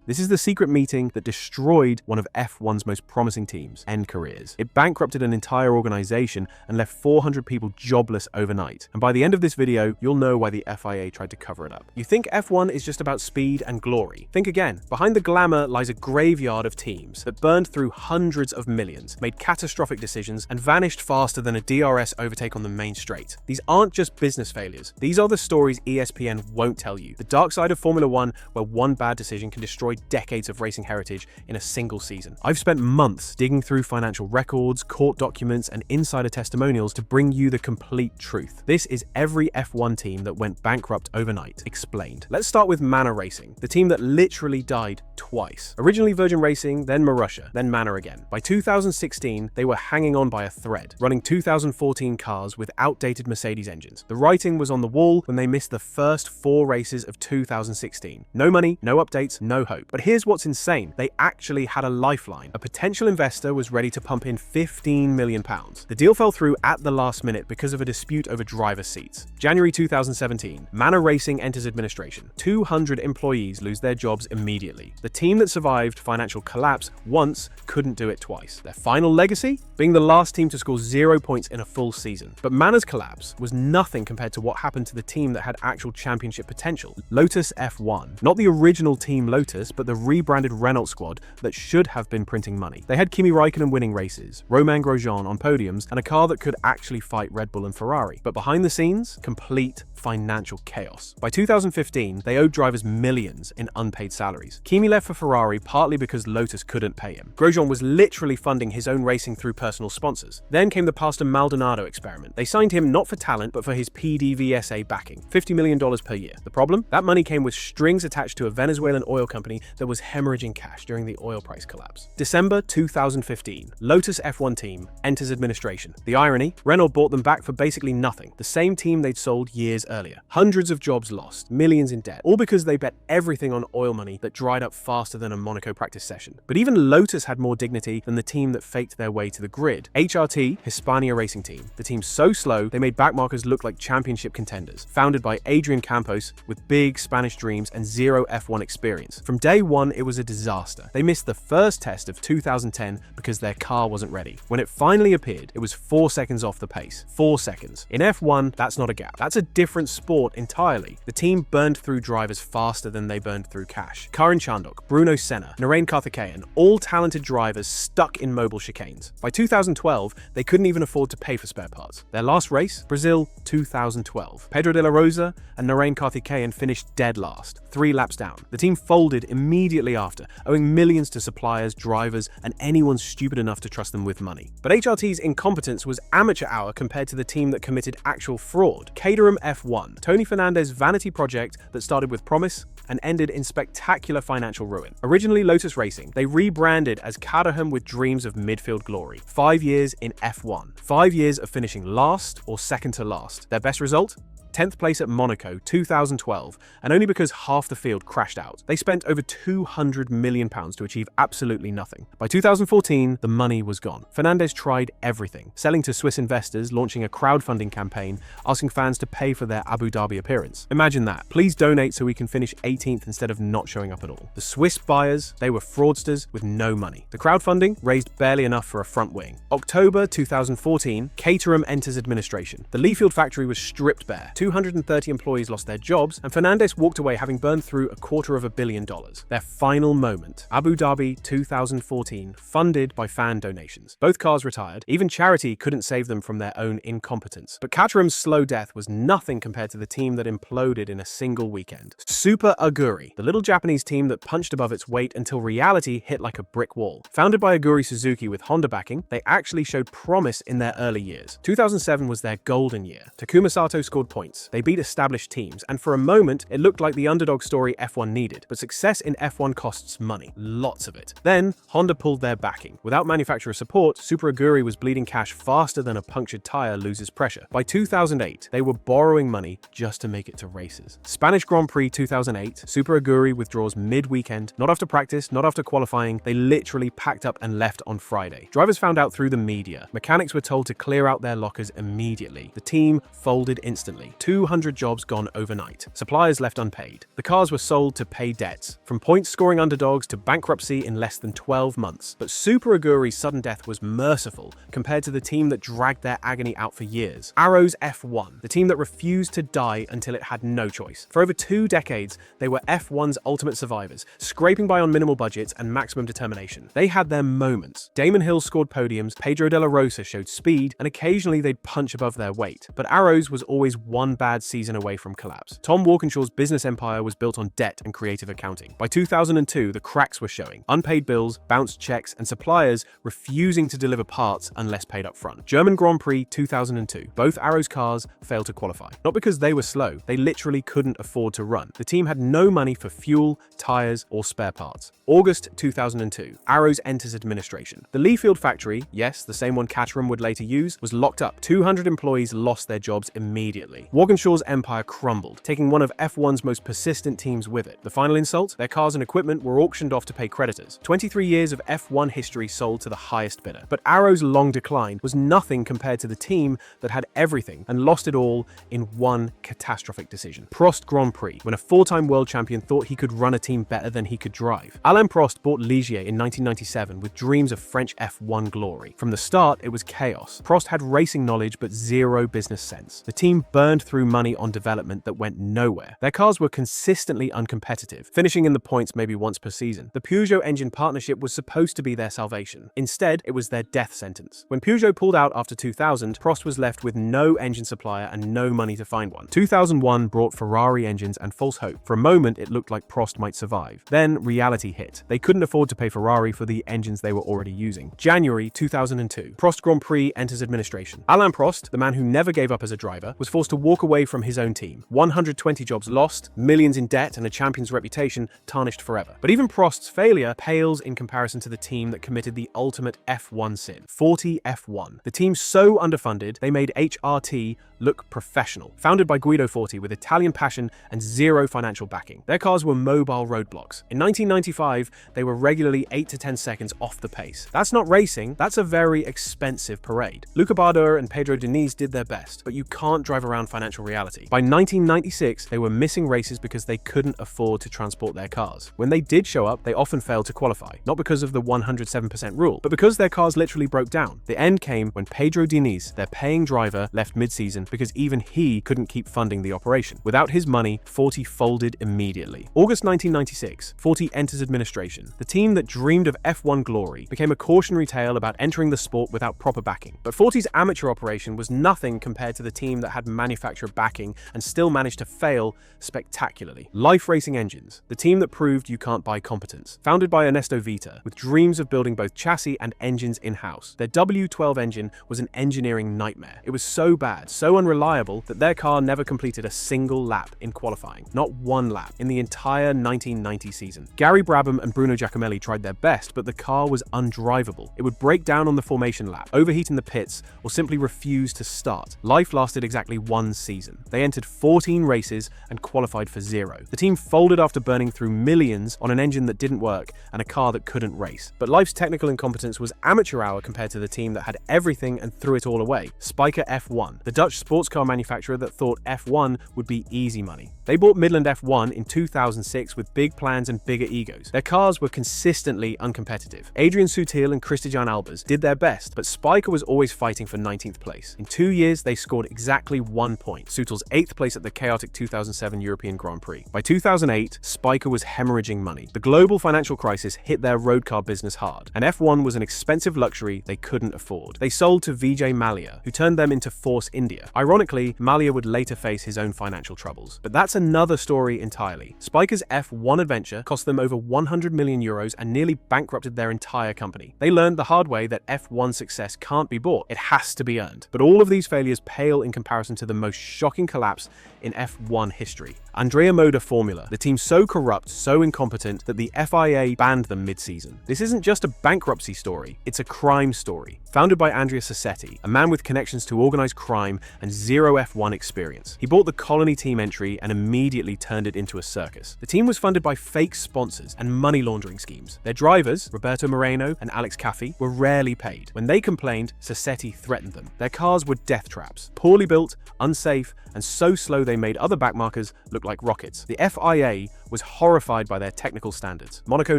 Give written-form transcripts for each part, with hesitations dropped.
This is the secret meeting that destroyed one of F1's most promising teams' end careers. It bankrupted an entire organization and left 400 people jobless overnight. And by the end of this video, you'll know why the FIA tried to cover it up. You think F1 is just about speed and glory? Think again. Behind the glamour lies a graveyard of teams that burned through hundreds of millions, made catastrophic decisions, and vanished faster than a DRS overtake on the main straight. These aren't just business failures. These are the stories ESPN won't tell you. The dark side of Formula One, where one bad decision can destroy decades of racing heritage in a single season. I've spent months digging through financial records, court documents, and insider testimonials to bring you the complete truth. This is every F1 team that went bankrupt overnight, explained. Let's start with Manor Racing, the team that literally died twice. Originally Virgin Racing, then Marussia, then Manor again. By 2016, they were hanging on by a thread, running 2014 cars with outdated Mercedes engines. The writing was on the wall when they missed the first 4 races of 2016. No money, no updates, no hope. But here's what's insane. They actually had a lifeline. A potential investor was ready to pump in £15 million. The deal fell through at the last minute because of a dispute over driver seats. January 2017, Manor Racing enters administration. 200 employees lose their jobs immediately. The team that survived financial collapse once couldn't do it twice. Their final legacy? Being the last team to score 0 points in a full season. But Manor's collapse was nothing compared to what happened to the team that had actual championship potential. Lotus F1. Not the original Team Lotus, but the rebranded Renault squad that should have been printing money. They had Kimi Raikkonen winning races, Romain Grosjean on podiums, and a car that could actually fight Red Bull and Ferrari. But behind the scenes, complete financial chaos. By 2015, they owed drivers millions in unpaid salaries. Kimi left for Ferrari partly because Lotus couldn't pay him. Grosjean was literally funding his own racing through personal sponsors. Then came the Pastor Maldonado experiment. They signed him not for talent, but for his PDVSA backing, $50 million per year. The problem? That money came with strings attached to a Venezuelan oil company that was hemorrhaging cash during the oil price collapse. December 2015, Lotus F1 team enters administration. The irony? Renault bought them back for basically nothing, the same team they'd sold years earlier. Hundreds of jobs lost, millions in debt, all because they bet everything on oil money that dried up faster than a Monaco practice session. But even Lotus had more dignity than the team that faked their way to the grid. HRT, Hispania Racing Team. The team so slow, they made Backmarkers look like championship contenders, founded by Adrian Campos with big Spanish dreams and zero F1 experience. From day one, it was a disaster. They missed the first test of 2010 because their car wasn't ready. When it finally appeared, it was 4 seconds off the pace. 4 seconds. In F1, that's not a gap. That's a different sport entirely. The team burned through drivers faster than they burned through cash. Karin Chandok, Bruno Senna, Narain Karthikeyan, all talented drivers stuck in mobile chicanes. By 2012, they couldn't even afford to pay for spare parts. Their last race? Brazil 2012. Pedro de la Rosa and Narain Karthikeyan finished dead last, 3 laps down. The team folded immediately after, owing millions to suppliers, drivers, and anyone stupid enough to trust them with money. But HRT's incompetence was amateur hour compared to the team that committed actual fraud. Caterham F1, Tony Fernandez's vanity project that started with promise and ended in spectacular financial ruin. Originally Lotus Racing, they rebranded as Caterham with dreams of midfield glory. 5 years in F1. 5 years of finishing last or second to last. Their best result? 10th place at Monaco 2012, and only because half the field crashed out. They spent over £200 million to achieve absolutely nothing. By 2014, the money was gone. Fernandez tried everything, selling to Swiss investors, launching a crowdfunding campaign, asking fans to pay for their Abu Dhabi appearance. Imagine that. Please donate so we can finish 18th instead of not showing up at all. The Swiss buyers, they were fraudsters with no money. The crowdfunding raised barely enough for a front wing. October 2014, Caterham enters administration. The Leafield factory was stripped bare. 230 employees lost their jobs, and Fernandez walked away having burned through $250 million. Their final moment. Abu Dhabi 2014, funded by fan donations. Both cars retired. Even charity couldn't save them from their own incompetence. But Caterham's slow death was nothing compared to the team that imploded in a single weekend. Super Aguri, the little Japanese team that punched above its weight until reality hit like a brick wall. Founded by Aguri Suzuki with Honda backing, they actually showed promise in their early years. 2007 was their golden year. Takuma Sato scored points. They beat established teams, and for a moment, it looked like the underdog story F1 needed. But success in F1 costs money. Lots of it. Then, Honda pulled their backing. Without manufacturer support, Super Aguri was bleeding cash faster than a punctured tire loses pressure. By 2008, they were borrowing money just to make it to races. Spanish Grand Prix 2008, Super Aguri withdraws mid-weekend, not after practice, not after qualifying. They literally packed up and left on Friday. Drivers found out through the media. Mechanics were told to clear out their lockers immediately. The team folded instantly. 200 jobs gone overnight, suppliers left unpaid. The cars were sold to pay debts, from point-scoring underdogs to bankruptcy in less than 12 months. But Super Aguri's sudden death was merciful compared to the team that dragged their agony out for years. Arrow's F1, the team that refused to die until it had no choice. For over 2 decades, they were F1's ultimate survivors, scraping by on minimal budgets and maximum determination. They had their moments. Damon Hill scored podiums, Pedro de la Rosa showed speed, and occasionally they'd punch above their weight. But Arrow's was always one bad season away from collapse. Tom Walkinshaw's business empire was built on debt and creative accounting. By 2002, the cracks were showing. Unpaid bills, bounced checks, and suppliers refusing to deliver parts unless paid up front. German Grand Prix 2002. Both Arrow's cars failed to qualify. Not because they were slow, they literally couldn't afford to run. The team had no money for fuel, tires, or spare parts. August 2002. Arrows enters administration. The Leafield factory, yes, the same one Caterham would later use, was locked up. 200 employees lost their jobs immediately. Walkinshaw's empire crumbled, taking one of F1's most persistent teams with it. The final insult? Their cars and equipment were auctioned off to pay creditors. 23 years of F1 history sold to the highest bidder. But Arrow's long decline was nothing compared to the team that had everything and lost it all in one catastrophic decision. Prost Grand Prix, when a 4-time world champion thought he could run a team better than he could drive. Alain Prost bought Ligier in 1997 with dreams of French F1 glory. From the start, it was chaos. Prost had racing knowledge but zero business sense. The team burned through money on development that went nowhere. Their cars were consistently uncompetitive, finishing in the points maybe once per season. The Peugeot engine partnership was supposed to be their salvation. Instead, it was their death sentence. When Peugeot pulled out after 2000, Prost was left with no engine supplier and no money to find one. 2001 brought Ferrari engines and false hope. For a moment, it looked like Prost might survive. Then reality hit. They couldn't afford to pay Ferrari for the engines they were already using. January 2002. Prost Grand Prix enters administration. Alain Prost, the man who never gave up as a driver, was forced to walk away from his own team. 120 jobs lost, millions in debt, and a champion's reputation tarnished forever. But even Prost's failure pales in comparison to the team that committed the ultimate F1 sin. Forti F1. The team so underfunded, they made HRT look professional. Founded by Guido Forti with Italian passion and zero financial backing. Their cars were mobile roadblocks. In 1995, they were regularly 8 to 10 seconds off the pace. That's not racing, that's a very expensive parade. Luca Badoer and Pedro Diniz did their best, but you can't drive around financial reality. By 1996, they were missing races because they couldn't afford to transport their cars. When they did show up, they often failed to qualify, not because of the 107% rule, but because their cars literally broke down. The end came when Pedro Diniz, their paying driver, left mid-season because even he couldn't keep funding the operation. Without his money, Forti folded immediately. August 1996, Forti enters administration. The team that dreamed of F1 glory became a cautionary tale about entering the sport without proper backing. But Forti's amateur operation was nothing compared to the team that had manufacturer backing and still managed to fail spectacularly. Life Racing Engines, the team that proved you can't buy competence. Founded by Ernesto Vita, with dreams of building both chassis and engines in-house. Their W12 engine was an engineering nightmare. It was so bad, so unreliable, that their car never completed a single lap in qualifying. Not one lap in the entire 1990 season. Gary Brabham and Bruno Giacomelli tried their best, but the car was undrivable. It would break down on the formation lap, overheat in the pits, or simply refuse to start. Life lasted exactly 1 season. They entered 14 races and qualified for 0. The team folded after burning through millions on an engine that didn't work and a car that couldn't race. But Life's technical incompetence was amateur hour compared to the team that had everything and threw it all away. Spyker F1, the Dutch sports car manufacturer that thought F1 would be easy money. They bought Midland F1 in 2006 with big plans and bigger egos. Their cars were consistently uncompetitive. Adrian Sutil and Christijan Albers did their best, but Spyker was always fighting for 19th place. In 2 years, they scored exactly 1 point. Sutil's 8th place at the chaotic 2007 European Grand Prix. By 2008, Spyker was hemorrhaging money. The global financial crisis hit their road car business hard, and F1 was an expensive luxury they couldn't afford. They sold to Vijay Mallya, who turned them into Force India. Ironically, Mallya would later face his own financial troubles. But that's another story entirely. Spyker's F1 adventure cost them over 100 million euros and nearly bankrupted their entire company. They learned the hard way that F1 success can't be bought. It has to be earned. But all of these failures pale in comparison to the most shocking collapse in F1 history. Andrea Moda Formula, the team so corrupt, so incompetent that the FIA banned them mid-season. This isn't just a bankruptcy story, it's a crime story. Founded by Andrea Sassetti, a man with connections to organized crime and zero F1 experience. He bought the Colony team entry and immediately turned it into a circus. The team was funded by fake sponsors and money laundering schemes. Their drivers, Roberto Moreno and Alex Caffi, were rarely paid. When they complained, Sassetti threatened them. Their cars were death traps, poorly built, unsafe, unsafe and so slow they made other backmarkers look like rockets. The FIA was horrified by their technical standards. Monaco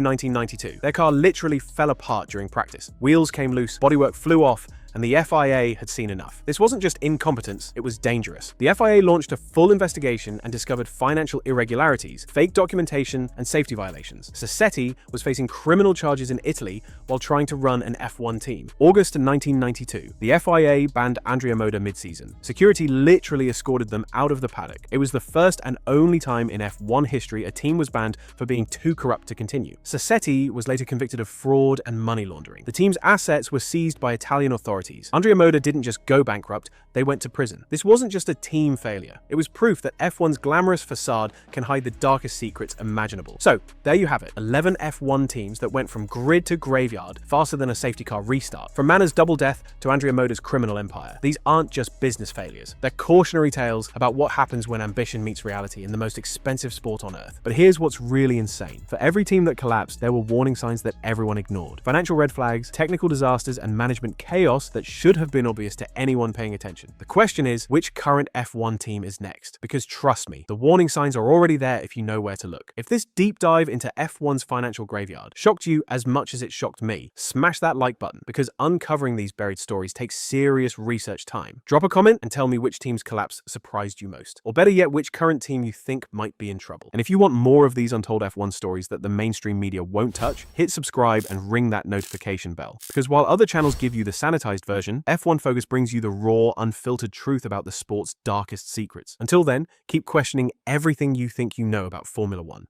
1992. Their car literally fell apart during practice. Wheels came loose, bodywork flew off, and the FIA had seen enough. This wasn't just incompetence, it was dangerous. The FIA launched a full investigation and discovered financial irregularities, fake documentation, and safety violations. Sassetti was facing criminal charges in Italy while trying to run an F1 team. August 1992, the FIA banned Andrea Moda mid-season. Security literally escorted them out of the paddock. It was the first and only time in F1 history a team was banned for being too corrupt to continue. Sassetti was later convicted of fraud and money laundering. The team's assets were seized by Italian authorities. Andrea Moda didn't just go bankrupt, they went to prison. This wasn't just a team failure. It was proof that F1's glamorous facade can hide the darkest secrets imaginable. So, there you have it. 11 F1 teams that went from grid to graveyard faster than a safety car restart. From Manor's double death to Andrea Moda's criminal empire. These aren't just business failures. They're cautionary tales about what happens when ambition meets reality in the most expensive sport on earth. But here's what's really insane. For every team that collapsed, there were warning signs that everyone ignored. Financial red flags, technical disasters, and management chaos that should have been obvious to anyone paying attention. The question is, which current F1 team is next? Because trust me, the warning signs are already there if you know where to look. If this deep dive into F1's financial graveyard shocked you as much as it shocked me, smash that like button, because uncovering these buried stories takes serious research time. Drop a comment and tell me which team's collapse surprised you most, or better yet, which current team you think might be in trouble. And if you want more of these untold F1 stories that the mainstream media won't touch, hit subscribe and ring that notification bell. Because while other channels give you the sanitized version, F1 Focus brings you the raw, unfiltered truth about the sport's darkest secrets. Until then, keep questioning everything you think you know about Formula One.